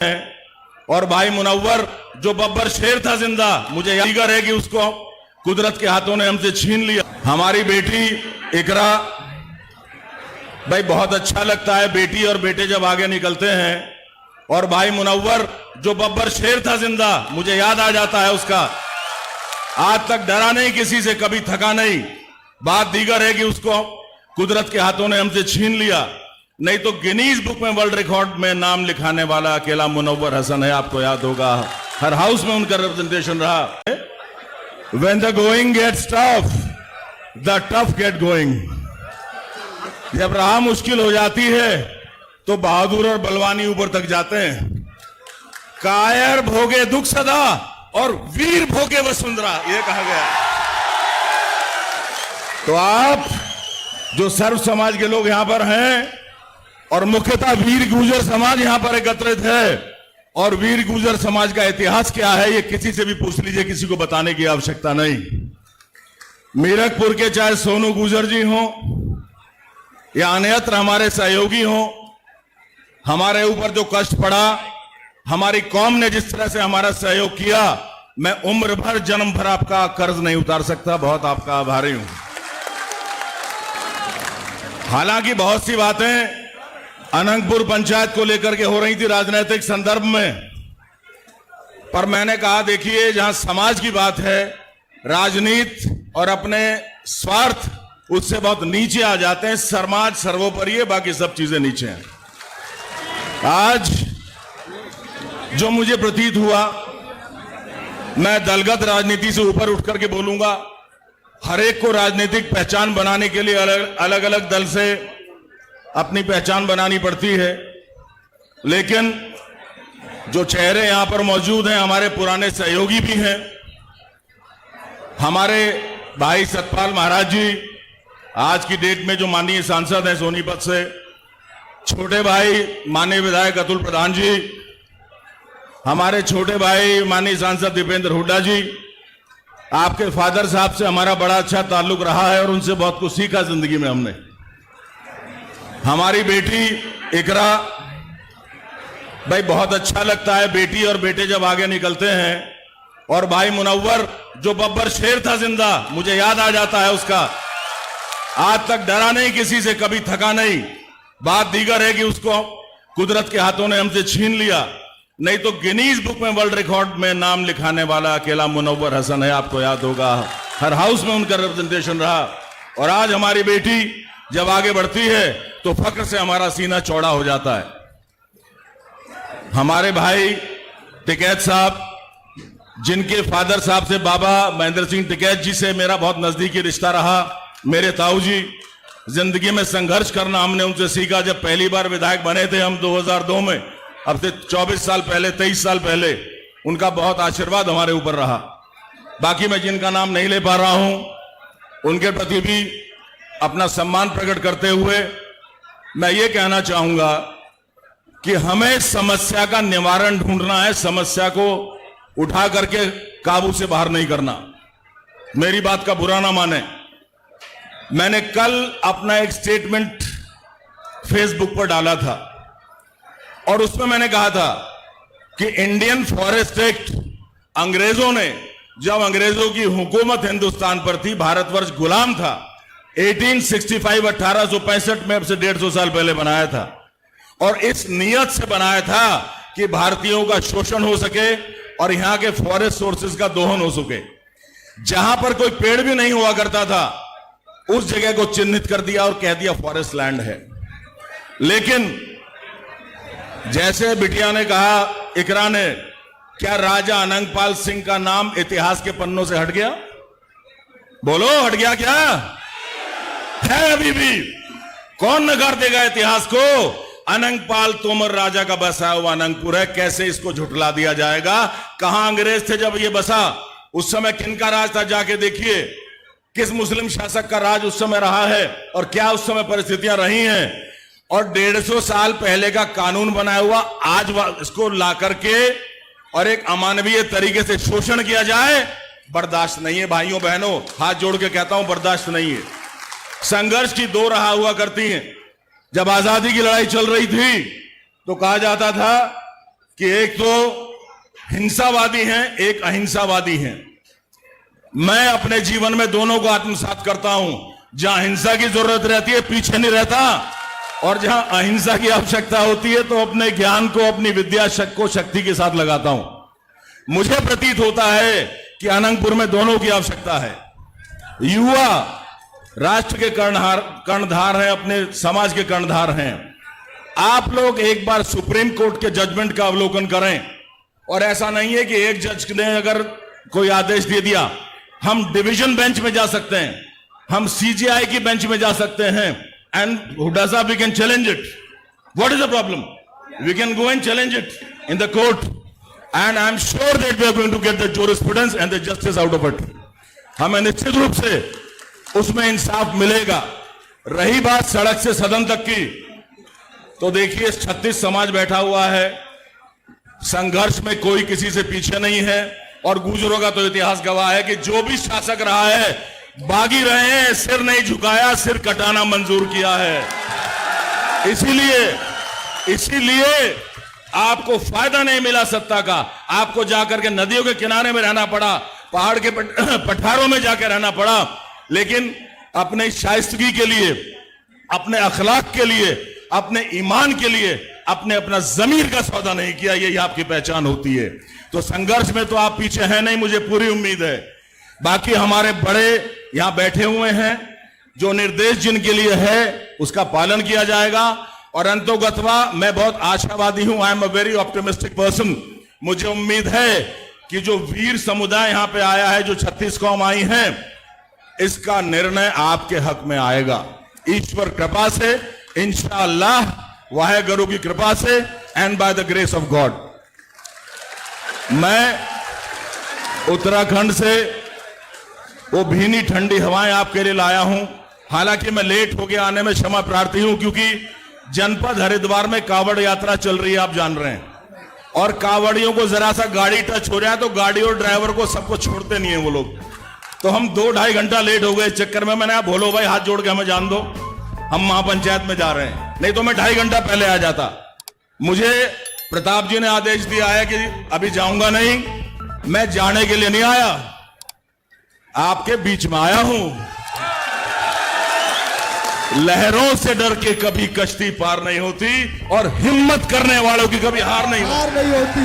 और भाई मुनव्वर जो बब्बर शेर था जिंदा, मुझे याद है कि उसको कुदरत के हाथों ने हमसे छीन लिया। हमारी बेटी इकरा, भाई बहुत अच्छा लगता है बेटी और बेटे जब आगे निकलते हैं। और भाई मुनव्वर जो बब्बर शेर था जिंदा, मुझे याद आ जाता है उसका। आज तक डरा नहीं किसी से, कभी थका नहीं। बात दीगर है कि उसको कुदरत के हाथों ने हमसे छीन लिया, नहीं तो गिनीज बुक में वर्ल्ड रिकॉर्ड में नाम लिखाने वाला अकेला मुनव्वर हसन है। आपको याद होगा, हर हाउस में उनका रिप्रेजेंटेशन रहा। When the going gets tough, the tough get going. जब राह मुश्किल हो जाती है तो बहादुर और बलवानी ऊपर तक जाते हैं। कायर भोगे दुख सदा और वीर भोगे वसुंधरा, ये कहा गया। तो आप जो सर्व समाज के लोग यहां पर हैं और मुख्यतः वीर गुर्जर समाज यहां पर एकत्रित है, और वीर गुर्जर समाज का इतिहास क्या है ये किसी से भी पूछ लीजिए, किसी को बताने की आवश्यकता नहीं। मीरकपुर के चाहे सोनू गुर्जर जी हों या अन्यत्र हमारे सहयोगी हों, हमारे ऊपर जो कष्ट पड़ा, हमारी कौम ने जिस तरह से हमारा सहयोग किया, मैं उम्र भर जन्म भर आपका कर्ज नहीं उतार सकता। बहुत आपका आभारी हूं। हालांकि बहुत सी बातें अनंगपुर पंचायत को लेकर के हो रही थी राजनीतिक संदर्भ में, पर मैंने कहा देखिए, जहां समाज की बात है, राजनीति और अपने स्वार्थ उससे बहुत नीचे आ जाते हैं। समाज सर्वोपरि है, बाकी सब चीजें नीचे हैं। आज जो मुझे प्रतीत हुआ, मैं दलगत राजनीति से ऊपर उठ करके बोलूंगा। हर एक को राजनीतिक पहचान बनाने के लिए अलग अलग दल से अपनी पहचान बनानी पड़ती है, लेकिन जो चेहरे यहां पर मौजूद हैं, हमारे पुराने सहयोगी भी हैं। हमारे भाई सतपाल महाराज जी आज की डेट में जो माननीय सांसद हैं सोनीपत से, छोटे भाई माननीय विधायक अतुल प्रधान जी, हमारे छोटे भाई माननीय सांसद दीपेंद्र हुड्डा जी। आपके फादर साहब से हमारा बड़ा अच्छा ताल्लुक रहा है और उनसे बहुत कुछ सीखा जिंदगी में हमने। हमारी बेटी इकरा, भाई बहुत अच्छा लगता है बेटी और बेटे जब आगे निकलते हैं। और भाई मुनव्वर जो बब्बर शेर था जिंदा, मुझे याद आ जाता है उसका। आज तक डरा नहीं किसी से, कभी थका नहीं। बात दीगर है कि उसको कुदरत के हाथों ने हमसे छीन लिया, नहीं तो गिनीज बुक में वर्ल्ड रिकॉर्ड में नाम लिखाने वाला अकेला मुनव्वर हसन है। आपको याद होगा, हर हाउस में उनका रिप्रेजेंटेशन रहा। और आज हमारी बेटी जब आगे बढ़ती है तो फक्र से हमारा सीना चौड़ा हो जाता है। हमारे भाई टिकैत साहब, जिनके फादर साहब से बाबा महेंद्र सिंह टिकैत जी से मेरा बहुत नजदीकी रिश्ता रहा, मेरे ताऊ जी, जिंदगी में संघर्ष करना हमने उनसे सीखा। जब पहली बार विधायक बने थे हम 2002 में, अब से 24 साल पहले, 23 साल पहले, उनका बहुत आशीर्वाद हमारे ऊपर रहा। बाकी मैं जिनका नाम नहीं ले पा रहा हूं, उनके प्रति भी अपना सम्मान प्रकट करते हुए मैं ये कहना चाहूंगा कि हमें समस्या का निवारण ढूंढना है, समस्या को उठा करके काबू से बाहर नहीं करना। मेरी बात का बुरा ना माने, मैंने कल अपना एक स्टेटमेंट फेसबुक पर डाला था और उसमें मैंने कहा था कि इंडियन फॉरेस्ट एक्ट, अंग्रेजों ने, जब अंग्रेजों की हुकूमत हिंदुस्तान पर थी, भारतवर्ष गुलाम था, 1865 1865 में, अब से 150 साल पहले बनाया था। और इस नियत से बनाया था कि भारतीयों का शोषण हो सके और यहां के फॉरेस्ट सोर्सेज का दोहन हो सके। जहां पर कोई पेड़ भी नहीं हुआ करता था, उस जगह को चिन्हित कर दिया और कह दिया फॉरेस्ट लैंड है। लेकिन जैसे बिटिया ने कहा, इकरा ने, क्या राजा अनंगपाल सिंह का नाम इतिहास के पन्नों से हट गया? बोलो, हट गया क्या? है अभी भी। कौन नकार देगा इतिहास को? अनंगपाल तोमर राजा का बसाया हुआ अनंगपुर है। कैसे इसको झुठला दिया जाएगा? कहां अंग्रेज थे जब ये बसा? उस समय किनका राज था? जाके देखिए किस मुस्लिम शासक का राज उस समय रहा है और क्या उस समय परिस्थितियां रही हैं। और 150 साल पहले का कानून बनाया हुआ आज इसको ला करके और एक अमानवीय तरीके से शोषण किया जाए, बर्दाश्त नहीं है। भाइयों बहनों, हाथ जोड़ के कहता हूं, बर्दाश्त नहीं है। संघर्ष की दो राह हुआ करती हैं। जब आजादी की लड़ाई चल रही थी तो कहा जाता था कि एक तो हिंसावादी हैं, एक अहिंसावादी हैं। मैं अपने जीवन में दोनों को आत्मसात करता हूं। जहां हिंसा की जरूरत रहती है पीछे नहीं रहता, और जहां अहिंसा की आवश्यकता होती है तो अपने ज्ञान को, अपनी विद्या को शक्ति के साथ लगाता हूं। मुझे प्रतीत होता है कि अनंतपुर में दोनों की आवश्यकता है। युवा राष्ट्र के कर्णधार हैं, अपने समाज के कर्णधार हैं। आप लोग एक बार सुप्रीम कोर्ट के जजमेंट का अवलोकन करें, और ऐसा नहीं है कि एक जज ने अगर कोई आदेश दे दिया, हम डिवीजन बेंच में जा सकते हैं, हम सीजीआई की बेंच में जा सकते हैं, and we can challenge it. What is the problem? We can go and challenge it in the court, and I am sure that we are going to get the jurisprudence and the justice out of it. हमें निश्चित रूप से उसमें इंसाफ मिलेगा। रही बात सड़क से सदन तक की, तो देखिए 36 समाज बैठा हुआ है। संघर्ष में कोई किसी से पीछे नहीं है, और गुजरों का तो इतिहास गवाह है कि जो भी शासक रहा है बागी रहे हैं, सिर नहीं झुकाया, सिर कटाना मंजूर किया है। इसीलिए आपको फायदा नहीं मिला सत्ता का। आपको जाकर के नदियों के किनारे में रहना पड़ा, पहाड़ के पठारों में जाकर रहना पड़ा, लेकिन अपने शाइस्तगी के लिए, अपने अखलाक के लिए, अपने ईमान के लिए अपने अपना जमीर का सौदा नहीं किया। यही आपकी पहचान होती है। तो संघर्ष में तो आप पीछे हैं नहीं, मुझे पूरी उम्मीद है। बाकी हमारे बड़े यहां बैठे हुए हैं, जो निर्देश जिनके लिए है उसका पालन किया जाएगा। और अंतोगत्वा मैं बहुत आशावादी हूं। I am a very optimistic person. मुझे उम्मीद है कि जो वीर समुदाय यहां पे आया है, जो 36 कौम आई हैं, इसका निर्णय आपके हक में आएगा, ईश्वर कृपा से, इंशाअल्लाह, वाहेगुरु की कृपा से, and by the grace of God. मैं उत्तराखंड से वो भीनी ठंडी हवाएं आपके लिए लाया हूं। हालांकि मैं लेट हो गया आने में, क्षमा प्रार्थी हूं, क्योंकि जनपद हरिद्वार में कावड़ यात्रा चल रही है, आप जान रहे हैं, और कावड़ियों को जरा सा गाड़ी टच हो रहा है तो गाड़ी और ड्राइवर को सबको छोड़ते नहीं है वो लोग। तो हम 2-2.5 घंटा लेट हो गए। इस चक्कर में मैंने, आप बोलो भाई हाथ जोड़ के हमें जान दो, हम महापंचायत में जा रहे हैं, नहीं तो मैं 2.5 घंटा पहले आ जाता। मुझे प्रताप जी ने आदेश दिया है कि अभी जाऊंगा नहीं। मैं जाने के लिए नहीं आया, आपके बीच में आया हूं। लहरों से डर के कभी कश्ती पार नहीं होती, और हिम्मत करने वालों की कभी हार नहीं होती।